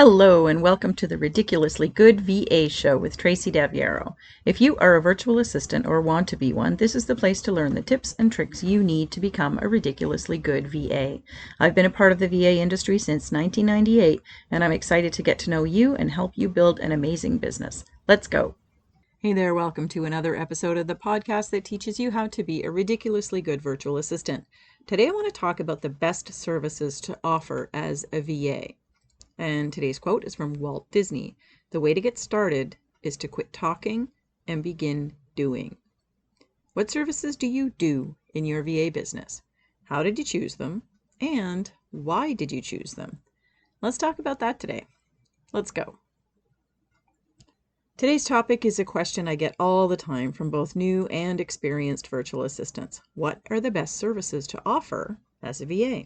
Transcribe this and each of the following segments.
Hello and welcome to the Ridiculously Good VA Show with Tracy Daviero. If you are a virtual assistant or want to be one, this is the place to learn the tips and tricks you need to become a ridiculously good VA. I've been a part of the VA industry since 1998, and I'm excited to get to know you and help you build an amazing business. Let's go. Hey there, welcome to another episode of the podcast that teaches you how to be a ridiculously good virtual assistant. Today I want to talk about the best services to offer as a VA. And today's quote is from Walt Disney. The way to get started is to quit talking and begin doing. What services do you do in your VA business? How did you choose them? And why did you choose them? Let's talk about that today. Let's go. Today's topic is a question I get all the time from both new and experienced virtual assistants. What are the best services to offer as a VA?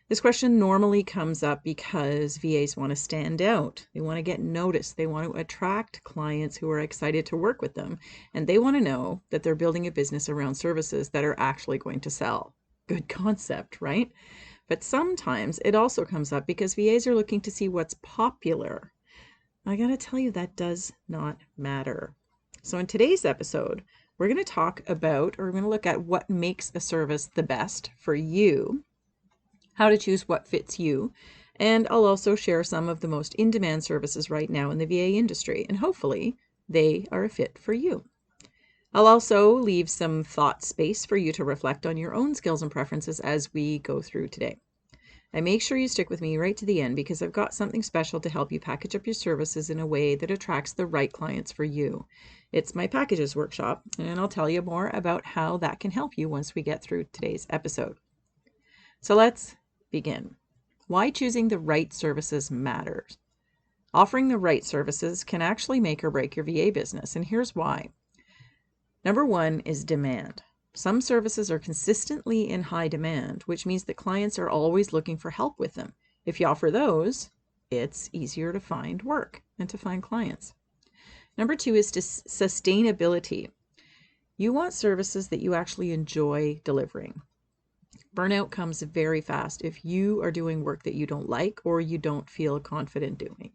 This question normally comes up because VAs want to stand out. They want to get noticed. They want to attract clients who are excited to work with them. And they want to know that they're building a business around services that are actually going to sell. Good concept, right? But sometimes it also comes up because VAs are looking to see what's popular. I gotta tell you, that does not matter. So in today's episode, we're going to talk about, or we're going to look at what makes a service the best for you, how to choose what fits you, and I'll also share some of the most in-demand services right now in the VA industry, and hopefully they are a fit for you. I'll also leave some thought space for you to reflect on your own skills and preferences as we go through today. And make sure you stick with me right to the end because I've got something special to help you package up your services in a way that attracts the right clients for you. It's my packages workshop, and I'll tell you more about how that can help you once we get through today's episode. So let's begin. Why choosing the right services matters. Offering the right services can actually make or break your VA business, and here's why. Number one is demand. Some services are consistently in high demand, which means that clients are always looking for help with them. If you offer those, it's easier to find work and to find clients. Number two is sustainability. You want services that you actually enjoy delivering. Burnout comes very fast if you are doing work that you don't like or you don't feel confident doing.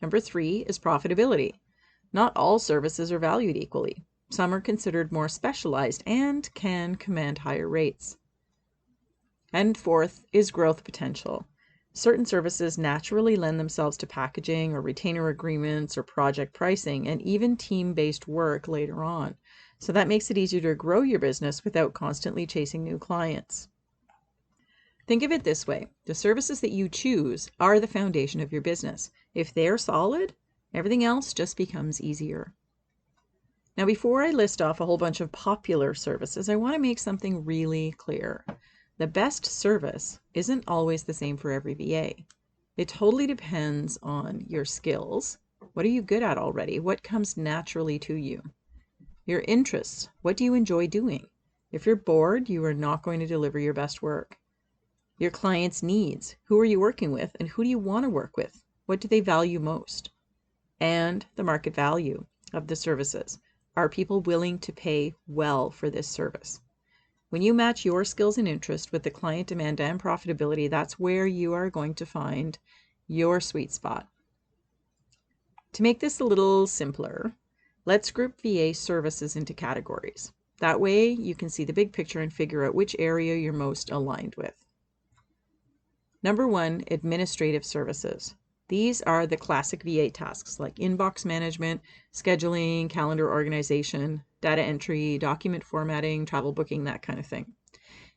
Number three is profitability. Not all services are valued equally. Some are considered more specialized and can command higher rates. And fourth is growth potential. Certain services naturally lend themselves to packaging or retainer agreements or project pricing and even team-based work later on. So that makes it easier to grow your business without constantly chasing new clients. Think of it this way. The services that you choose are the foundation of your business. If they're solid, everything else just becomes easier. Now, before I list off a whole bunch of popular services, I want to make something really clear. The best service isn't always the same for every VA. It totally depends on your skills. What are you good at already? What comes naturally to you? Your interests. What do you enjoy doing? If you're bored, you are not going to deliver your best work. Your clients' needs. Who are you working with and who do you want to work with? What do they value most? And the market value of the services. Are people willing to pay well for this service? When you match your skills and interest with the client demand and profitability, that's where you are going to find your sweet spot. To make this a little simpler, let's group VA services into categories. That way you can see the big picture and figure out which area you're most aligned with. Number one, administrative services. These are the classic VA tasks like inbox management, scheduling, calendar organization, data entry, document formatting, travel booking, that kind of thing.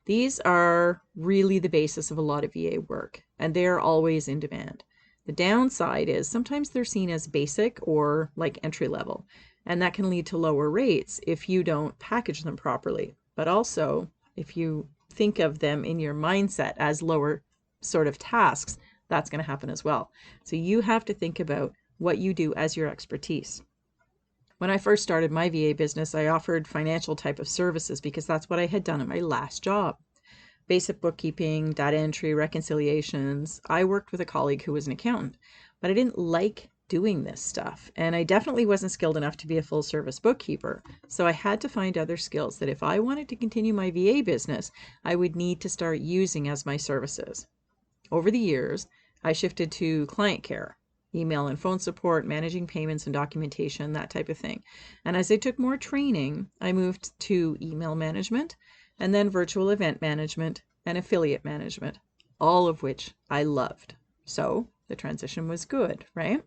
These are really the basis of a lot of VA work, and they're always in demand. The downside is sometimes they're seen as basic or like entry level, and that can lead to lower rates if you don't package them properly. But also, if you think of them in your mindset as lower sort of tasks, that's going to happen as well. So you have to think about what you do as your expertise. When I first started my VA business, I offered financial type of services because that's what I had done at my last job. Basic bookkeeping, data entry, reconciliations. I worked with a colleague who was an accountant, but I didn't like doing this stuff. And I definitely wasn't skilled enough to be a full service bookkeeper. So I had to find other skills that if I wanted to continue my VA business, I would need to start using as my services. Over the years, I shifted to client care, email and phone support, managing payments and documentation, that type of thing. And as I took more training, I moved to email management and then virtual event management and affiliate management, all of which I loved. So the transition was good, right?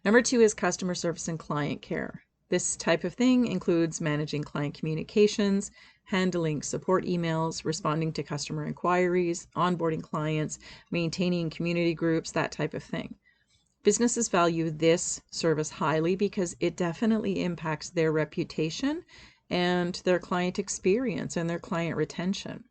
Number 2 is customer service and client care. This type of thing includes managing client communications, handling support emails, responding to customer inquiries, onboarding clients, maintaining community groups, that type of thing. Businesses value this service highly because it definitely impacts their reputation and their client experience and their client retention.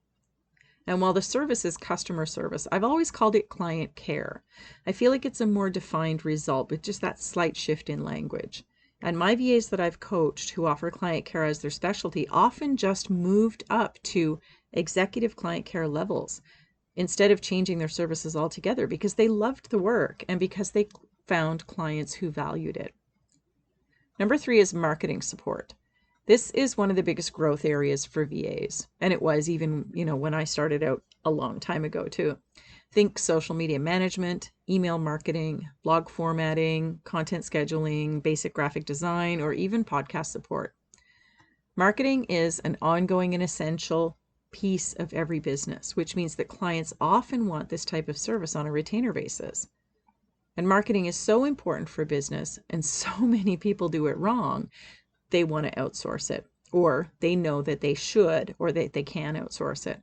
And while the service is customer service, I've always called it client care. I feel like it's a more defined result with just that slight shift in language. And my VAs that I've coached who offer client care as their specialty often just moved up to executive client care levels instead of changing their services altogether because they loved the work and because they found clients who valued it. Number 3 is marketing support. This is one of the biggest growth areas for VAs, and it was even, when I started out a long time ago too. Think social media management, email marketing, blog formatting, content scheduling, basic graphic design, or even podcast support. Marketing is an ongoing and essential piece of every business, which means that clients often want this type of service on a retainer basis. And marketing is so important for business, and so many people do it wrong, they want to outsource it, or they know that they should, or that they can outsource it.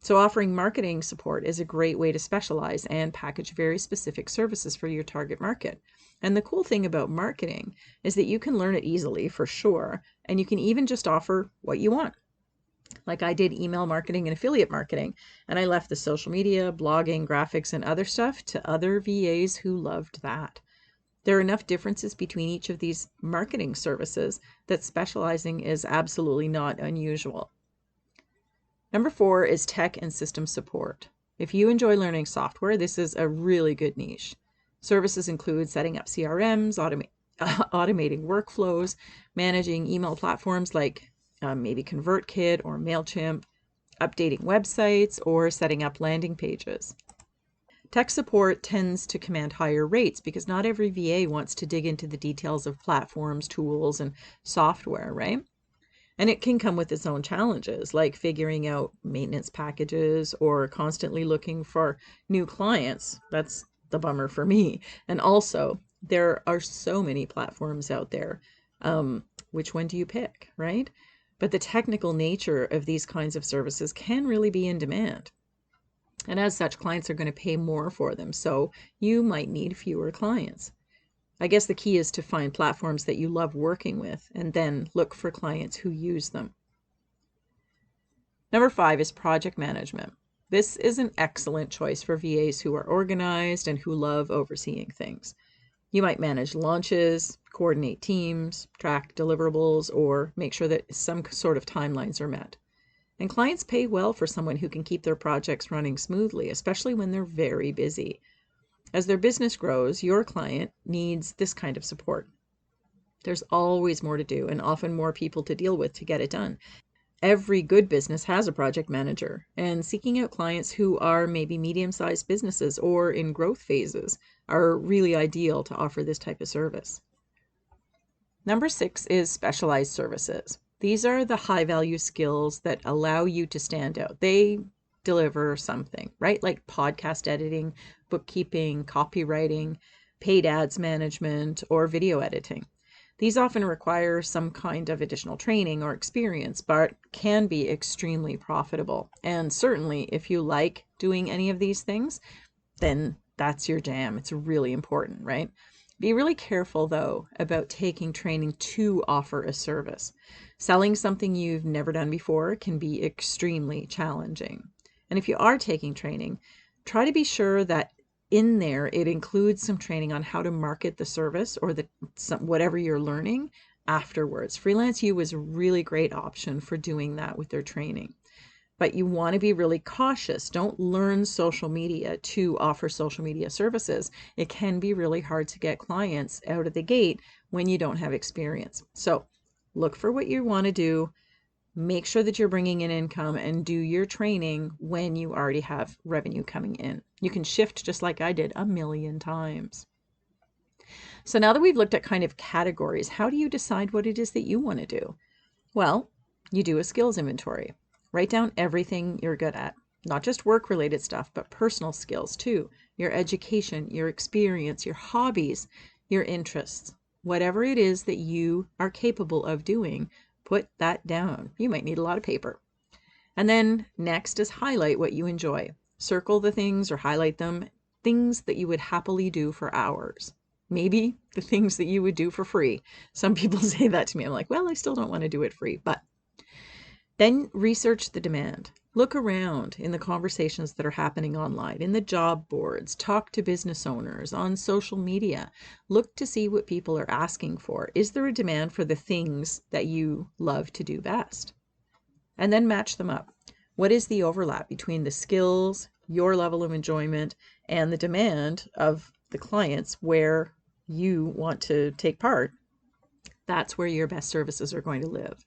So offering marketing support is a great way to specialize and package very specific services for your target market. And the cool thing about marketing is that you can learn it easily, for sure, and you can even just offer what you want. Like I did email marketing and affiliate marketing, and I left the social media, blogging, graphics, and other stuff to other VAs who loved that. There are enough differences between each of these marketing services that specializing is absolutely not unusual. Number 4 is tech and system support. If you enjoy learning software, this is a really good niche. Services include setting up CRMs, automating workflows, managing email platforms like maybe ConvertKit or MailChimp, updating websites, or setting up landing pages. Tech support tends to command higher rates because not every VA wants to dig into the details of platforms, tools, and software, right? And it can come with its own challenges, like figuring out maintenance packages or constantly looking for new clients. That's the bummer for me. And also, there are so many platforms out there. Which one do you pick, right? But the technical nature of these kinds of services can really be in demand. And as such, clients are going to pay more for them, so you might need fewer clients. I guess the key is to find platforms that you love working with and then look for clients who use them. Number 5 is project management. This is an excellent choice for VAs who are organized and who love overseeing things. You might manage launches, coordinate teams, track deliverables, or make sure that some sort of timelines are met. And clients pay well for someone who can keep their projects running smoothly, especially when they're very busy. As their business grows, your client needs this kind of support. There's always more to do and often more people to deal with to get it done. Every good business has a project manager, and seeking out clients who are maybe medium-sized businesses or in growth phases are really ideal to offer this type of service. Number 6 is specialized services. These are the high-value skills that allow you to stand out. They deliver something, right? Like podcast editing, bookkeeping, copywriting, paid ads management, or video editing. These often require some kind of additional training or experience, but can be extremely profitable. And certainly, if you like doing any of these things, then that's your jam. It's really important, right? Be really careful, though, about taking training to offer a service. Selling something you've never done before can be extremely challenging. And if you are taking training, try to be sure that in there it includes some training on how to market the service or whatever you're learning afterwards. Freelance U is a really great option for doing that with their training. But you want to be really cautious. Don't learn social media to offer social media services. It can be really hard to get clients out of the gate when you don't have experience. So look for what you want to do, Make sure that you're bringing in income and do your training when you already have revenue coming in. You can shift just like I did 1,000,000 times. So now that we've looked at kind of categories, how do you decide what it is that you want to do? Well, you do a skills inventory. Write down everything you're good at, not just work-related stuff, but personal skills too. Your education, your experience, your hobbies, your interests. Whatever it is that you are capable of doing, put that down. You might need a lot of paper. And then next is highlight what you enjoy. Circle the things or highlight them, things that you would happily do for hours. Maybe the things that you would do for free. Some people say that to me. I'm like, well, I still don't want to do it free. But then research the demand. Look around in the conversations that are happening online, in the job boards, talk to business owners, on social media. Look to see what people are asking for. Is there a demand for the things that you love to do best? And then match them up. What is the overlap between the skills, your level of enjoyment, and the demand of the clients where you want to take part? That's where your best services are going to live.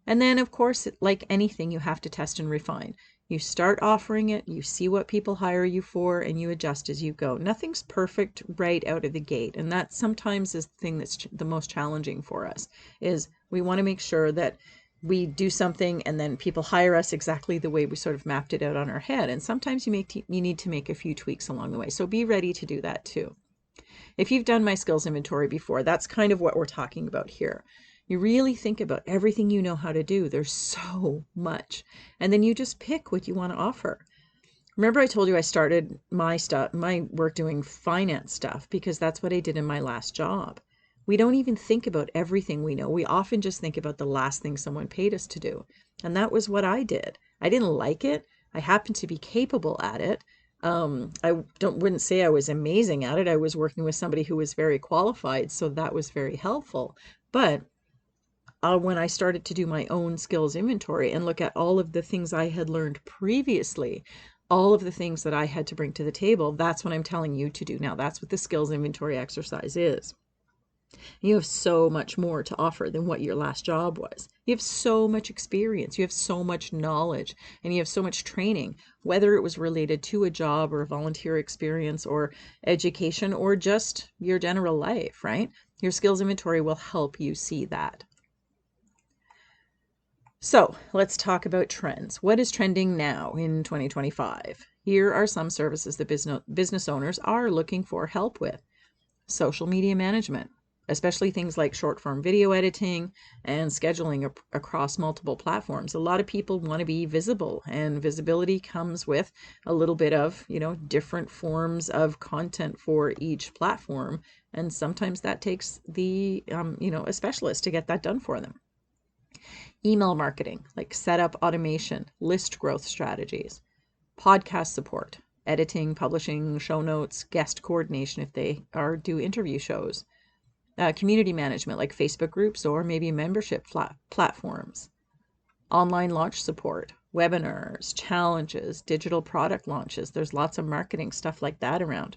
And then, of course, like anything, you have to test and refine. You start offering it, you see what people hire you for, and you adjust as you go. Nothing's perfect right out of the gate. And that sometimes is the thing that's the most challenging for us, is we want to make sure that we do something and then people hire us exactly the way we sort of mapped it out on our head. And sometimes you need to make a few tweaks along the way. So be ready to do that too. If you've done my skills inventory before, that's kind of what we're talking about here. You really think about everything you know how to do. There's so much. And then you just pick what you want to offer. Remember I told you I started my work doing finance stuff because that's what I did in my last job. We don't even think about everything we know. We often just think about the last thing someone paid us to do. And that was what I did. I didn't like it. I happened to be capable at it. I wouldn't say I was amazing at it. I was working with somebody who was very qualified, so that was very helpful. But when I started to do my own skills inventory and look at all of the things I had learned previously, all of the things that I had to bring to the table, that's what I'm telling you to do now. That's what the skills inventory exercise is. You have so much more to offer than what your last job was. You have so much experience, you have so much knowledge, and you have so much training, whether it was related to a job or a volunteer experience or education or just your general life, right? Your skills inventory will help you see that. So let's talk about trends. What is trending now in 2025? Here are some services that business owners are looking for help with. Social media management, especially things like short-form video editing and scheduling across multiple platforms. A lot of people want to be visible, and visibility comes with a little bit of, different forms of content for each platform. And sometimes that takes a specialist to get that done for them. Email marketing, like setup automation, list growth strategies, podcast support, editing, publishing, show notes, guest coordination if they do interview shows, community management like Facebook groups or maybe membership platforms, online launch support, webinars, challenges, digital product launches. There's lots of marketing stuff like that around.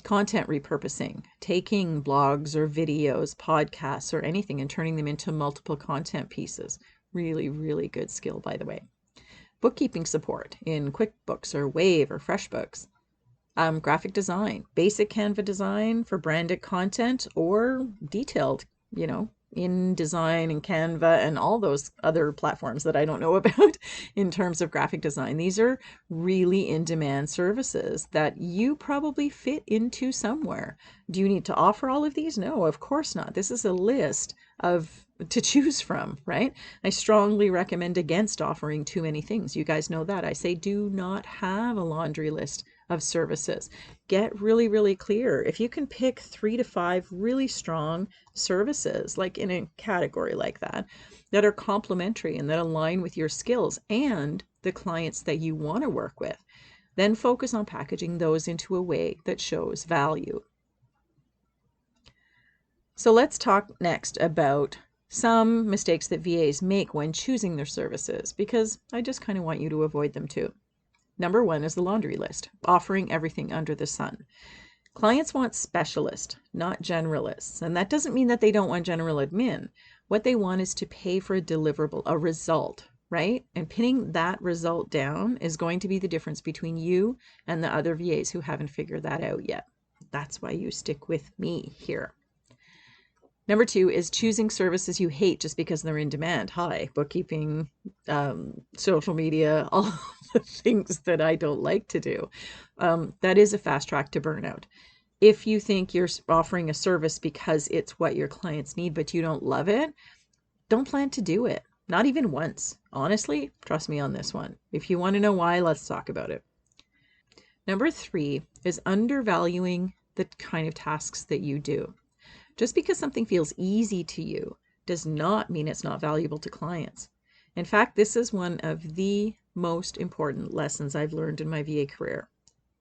Content repurposing, taking blogs or videos, podcasts, or anything and turning them into multiple content pieces. Really, really good skill, by the way. Bookkeeping support in QuickBooks or Wave or FreshBooks. Graphic design, basic Canva design for branded content or detailed, InDesign and Canva and all those other platforms that I don't know about in terms of graphic design. These are really in-demand services that you probably fit into somewhere. Do you need to offer all of these? No, of course not. This is a list to choose from, right? I strongly recommend against offering too many things. You guys know that. I say do not have a laundry list of services. Get really, really clear. If you can pick 3 to 5 really strong services, like in a category like that are complementary and that align with your skills and the clients that you want to work with, then focus on packaging those into a way that shows value. So let's talk next about some mistakes that VAs make when choosing their services, because I just kind of want you to avoid them too. Number 1 is the laundry list, offering everything under the sun. Clients want specialists, not generalists. And that doesn't mean that they don't want general admin. What they want is to pay for a deliverable, a result, right? And pinning that result down is going to be the difference between you and the other VAs who haven't figured that out yet. That's why you stick with me here. Number 2 is choosing services you hate just because they're in demand. Hi, bookkeeping, social media, all the things that I don't like to do. That is a fast track to burnout. If you think you're offering a service because it's what your clients need, but you don't love it, don't plan to do it. Not even once. Honestly, trust me on this one. If you want to know why, let's talk about it. Number 3 is undervaluing the kind of tasks that you do. Just because something feels easy to you does not mean it's not valuable to clients. In fact, this is one of the most important lessons I've learned in my VA career.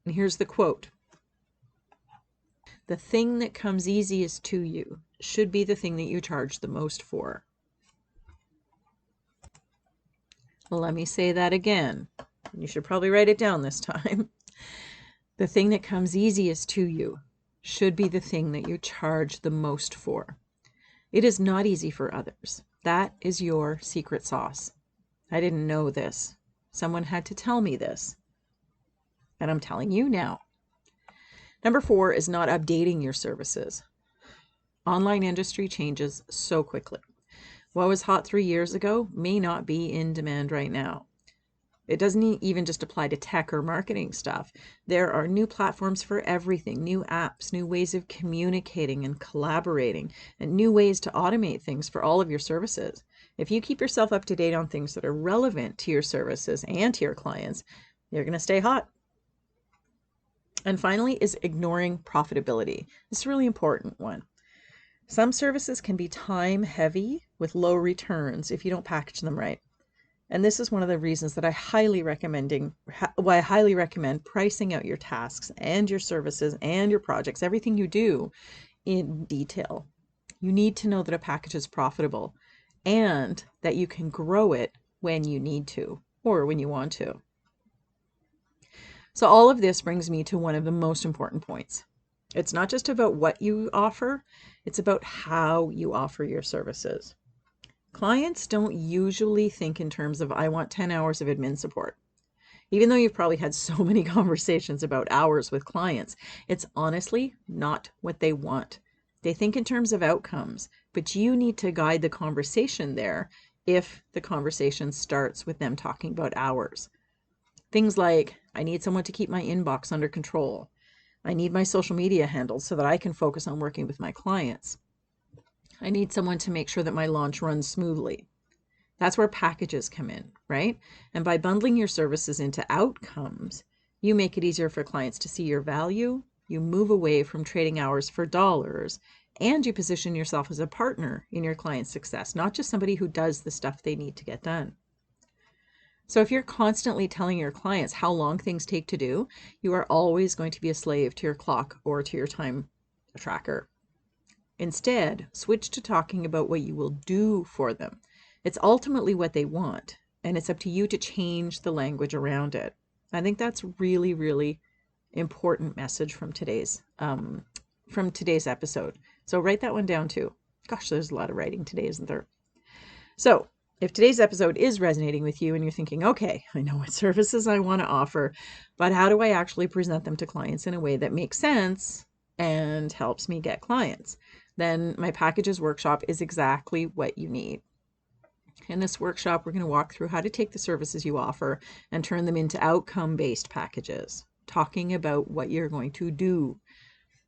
And here's the quote. The thing that comes easiest to you should be the thing that you charge the most for. Let me say that again. You should probably write it down this time. The thing that comes easiest to you should be the thing that you charge the most for. It is not easy for others. That is your secret sauce. I didn't know this. Someone had to tell me this. And I'm telling you now. Number 4 is not updating your services. Online industry changes so quickly. What was hot 3 years ago may not be in demand right now. It doesn't even just apply to tech or marketing stuff. There are new platforms for everything, new apps, new ways of communicating and collaborating, and new ways to automate things for all of your services. If you keep yourself up to date on things that are relevant to your services and to your clients, you're going to stay hot. And finally is ignoring profitability. This is a really important one. Some services can be time heavy with low returns if you don't package them right. And this is one of the reasons that I highly recommend pricing out your tasks and your services and your projects, everything you do in detail. You need to know that a package is profitable and that you can grow it when you need to or when you want to. So all of this brings me to one of the most important points. It's not just about what you offer, it's about how you offer your services. Clients don't usually think in terms of, I want 10 hours of admin support. Even though you've probably had so many conversations about hours with clients, it's honestly not what they want. They think in terms of outcomes, but you need to guide the conversation there if the conversation starts with them talking about hours. Things like, I need someone to keep my inbox under control. I need my social media handled so that I can focus on working with my clients. I need someone to make sure that my launch runs smoothly. That's where packages come in, right? And by bundling your services into outcomes, you make it easier for clients to see your value, you move away from trading hours for dollars, and you position yourself as a partner in your client's success, not just somebody who does the stuff they need to get done. So if you're constantly telling your clients how long things take to do, you are always going to be a slave to your clock or to your time tracker. Instead, switch to talking about what you will do for them. It's ultimately what they want, and it's up to you to change the language around it. I think that's really, really important message from today's episode. So write that one down too. Gosh, there's a lot of writing today, isn't there? So if today's episode is resonating with you and you're thinking, okay, I know what services I want to offer, but how do I actually present them to clients in a way that makes sense and helps me get clients? Then my packages workshop is exactly what you need. In this workshop, we're going to walk through how to take the services you offer and turn them into outcome-based packages, talking about what you're going to do,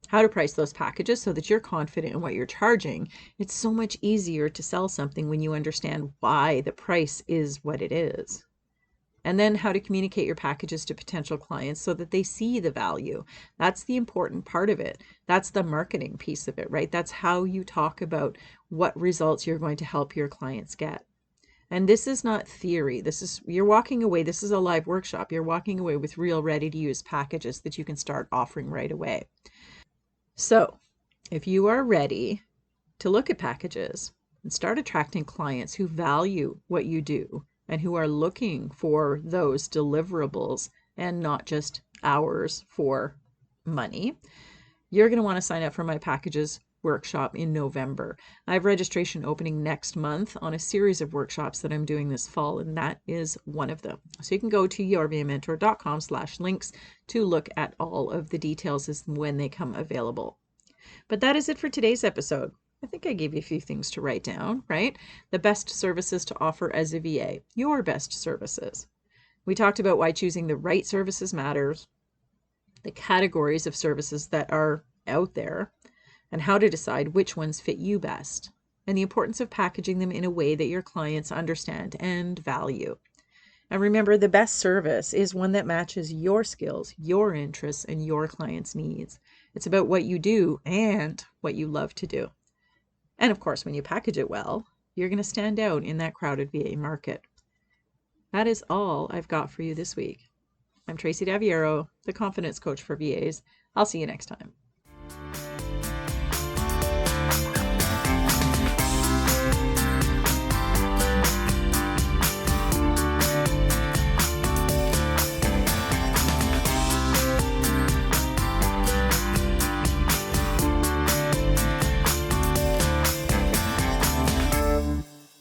how to price those packages so that you're confident in what you're charging. It's so much easier to sell something when you understand why the price is what it is. And then how to communicate your packages to potential clients so that they see the value. That's the important part of it. That's the marketing piece of it, right? That's how you talk about what results you're going to help your clients get. And this is not theory. You're walking away. This is a live workshop. You're walking away with real ready-to-use packages that you can start offering right away. So if you are ready to look at packages and start attracting clients who value what you do, and who are looking for those deliverables and not just hours for money, you're going to want to sign up for my packages workshop in November. I have registration opening next month on a series of workshops that I'm doing this fall, and that is one of them. So you can go to yourvamentor.com/links to look at all of the details as when they come available. But that is it for today's episode. I think I gave you a few things to write down, right? The best services to offer as a VA, your best services. We talked about why choosing the right services matters, the categories of services that are out there, and how to decide which ones fit you best, and the importance of packaging them in a way that your clients understand and value. And remember, the best service is one that matches your skills, your interests, and your clients' needs. It's about what you do and what you love to do. And of course, when you package it well, you're going to stand out in that crowded VA market. That is all I've got for you this week. I'm Tracy Daviero, the Confidence Coach for VAs. I'll see you next time.